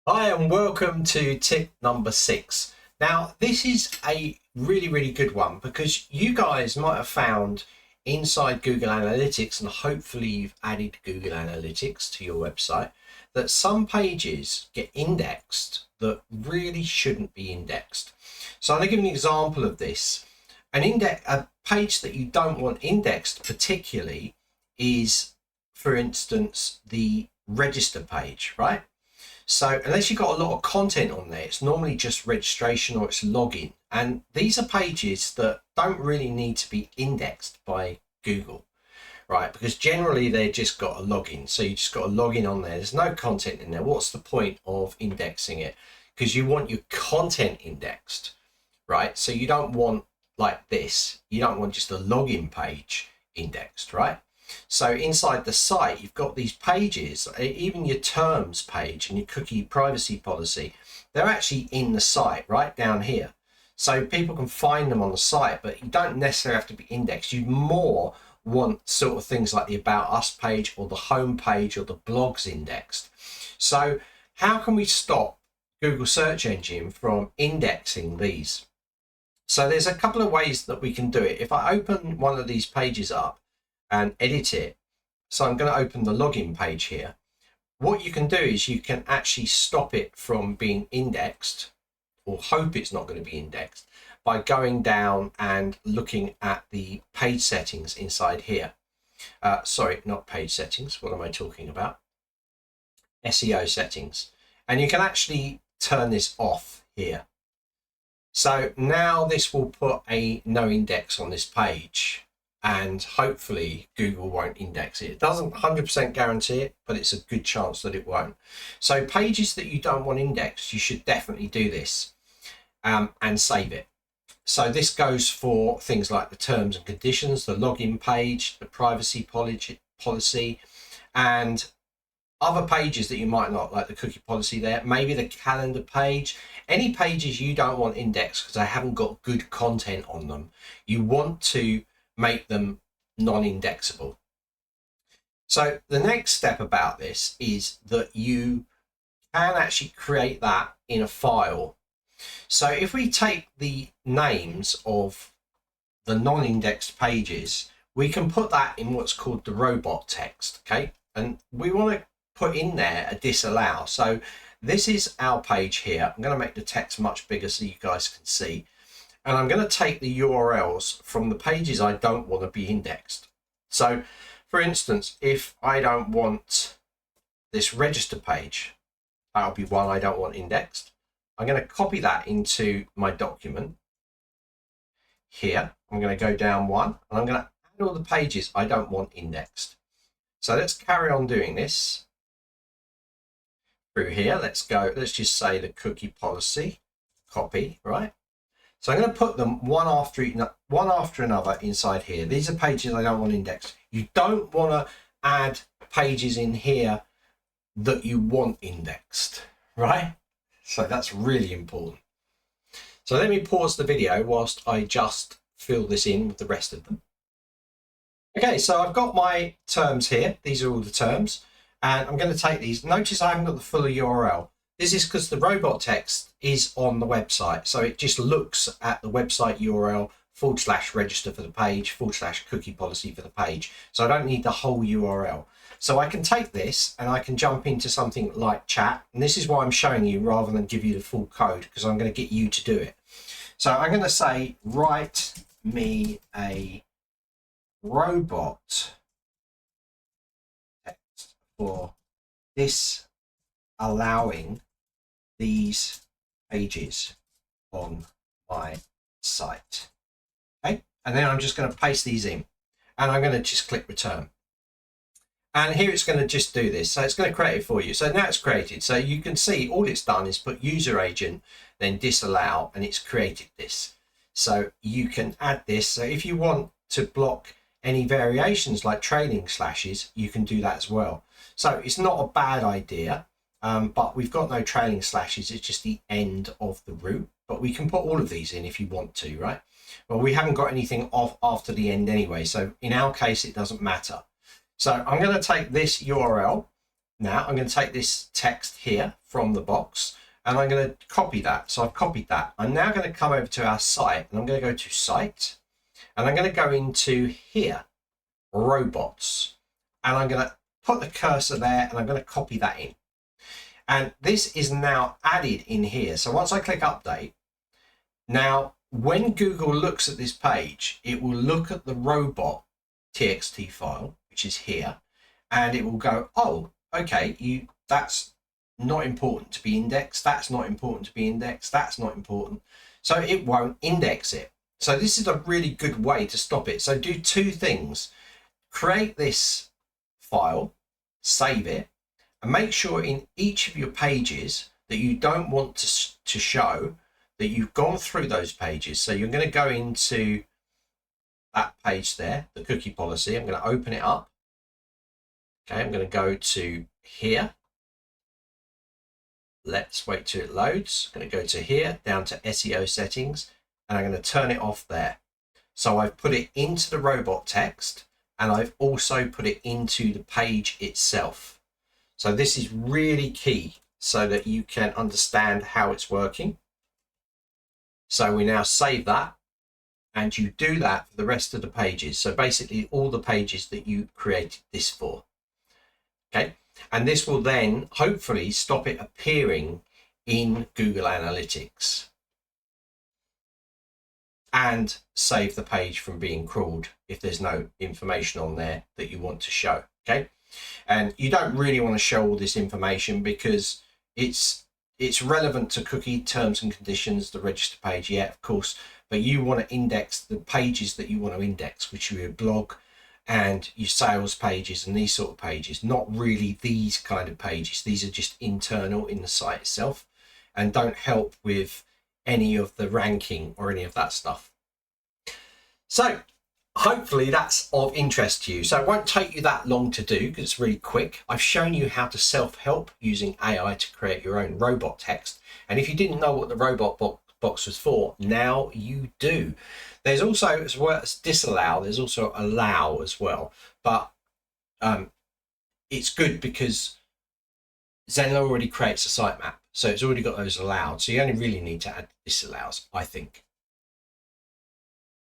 Hi and welcome to tip number 6. Now this is a really good one because you guys might have found inside Google Analytics, and hopefully you've added Google Analytics to your website, that some pages get indexed that really shouldn't be indexed. So I'm going to give an example of this. A page that you don't want indexed particularly is, for instance, the register page, right? So unless you've got a lot of content on there, it's normally just registration or it's login. And these are pages that don't really need to be indexed by Google, right? Because generally they've just got a login. So you just got a login on there. There's no content in there. What's the point of indexing it? Because you want your content indexed, right? So you don't want like this. You don't want just a login page indexed, right? So inside the site, you've got these pages, even your terms page and your cookie privacy policy, they're actually in the site right down here. So people can find them on the site, but you don't necessarily have to be indexed. You more want sort of things like the About Us page or the home page or the blogs indexed. So how can we stop Google search engine from indexing these? So there's a couple of ways that we can do it. If I open one of these pages up and edit it, so I'm going to open the login page here, what you can do is you can actually stop it from being indexed, or hope it's not going to be indexed, by going down and looking at the page settings inside here. Sorry, not page settings, what am I talking about? SEO settings. And you can actually turn this off here. So now this will put a no index on this page, and hopefully Google won't index it. It doesn't 100% guarantee it, but it's a good chance that it won't. So pages that you don't want indexed, you should definitely do this and save it. So this goes for things like the terms and conditions, the login page, the privacy policy, and other pages that you might not like, the cookie policy there, maybe the calendar page. Any pages you don't want indexed because they haven't got good content on them, you want to make them non-indexable. So the next step about this is that you can actually create that in a file. So if we take the names of the non-indexed pages, we can put that in what's called the robot text, okay? And we want to put in there a disallow. So this is our page here. I'm going to make the text much bigger so you guys can see. And I'm going to take the URLs from the pages I don't want to be indexed. So for instance, if I don't want this register page, that'll be one I don't want indexed. I'm going to copy that into my document here. I'm going to go down one and I'm going to add all the pages I don't want indexed. So let's carry on doing this through here. Let's just say the cookie policy, copy, right? So I'm going to put them one after another inside here. These are pages I don't want indexed. You don't want to add pages in here that you want indexed, right? So that's really important. So let me pause the video whilst I just fill this in with the rest of them. Okay, so I've got my terms here. These are all the terms. And I'm going to take these. Notice I haven't got the full URL. This is because the robot text is on the website. So it just looks at the website URL /register for the page /cookie policy for the page. So I don't need the whole URL. So I can take this and I can jump into something like chat. And this is why I'm showing you rather than give you the full code, because I'm going to get you to do it. So I'm going to say, write me a robot text for this allowing these pages on my site. Okay, and then I'm just going to paste these in and I'm going to just click return. And here it's going to just do this. So it's going to create it for you. So now it's created. So you can see all it's done is put user agent, then disallow, and it's created this. So you can add this. So if you want to block any variations like trailing slashes, you can do that as well. So it's not a bad idea. But we've got no trailing slashes. It's just the end of the root, but we can put all of these in if you want to, right? Well, we haven't got anything off after the end anyway. So in our case, it doesn't matter. So I'm going to take this URL Now I'm going to take this text here from the box and I'm going to copy that. So I've copied that. I'm now going to come over to our site and I'm going to go to site and I'm going to go into here, robots, and I'm going to put the cursor there and I'm going to copy that in. And this is now added in here. So once I click update, now when Google looks at this page, it will look at the robot.txt file, which is here, and it will go, oh, okay, that's not important to be indexed. That's not important to be indexed. That's not important. So it won't index it. So this is a really good way to stop it. So do two things. Create this file, save it, and make sure in each of your pages that you don't want to show that you've gone through those pages. So you're going to go into that page there, the cookie policy. I'm going to open it up. Okay, I'm going to go to here. Let's wait till it loads. I'm going to go to here, down to SEO settings, and I'm going to turn it off there. So I've put it into the robot text and I've also put it into the page itself. So this is really key so that you can understand how it's working. So we now save that and you do that for the rest of the pages. So basically all the pages that you created this for. Okay, and this will then hopefully stop it appearing in Google Analytics and save the page from being crawled if there's no information on there that you want to show. Okay, and you don't really want to show all this information because it's relevant to cookie terms and conditions, the register page, yeah, of course, but you want to index the pages that you want to index, which are your blog and your sales pages and these sort of pages, not really these kind of pages. These are just internal in the site itself and don't help with any of the ranking or any of that stuff. So hopefully that's of interest to you. So it won't take you that long to do because it's really quick. I've shown you how to self-help using AI to create your own robot text. And if you didn't know what the robot box was for, now you do. There's also, as well as disallow, there's also allow as well. But it's good because Zenler already creates a sitemap. So it's already got those allowed. So you only really need to add disallows, I think.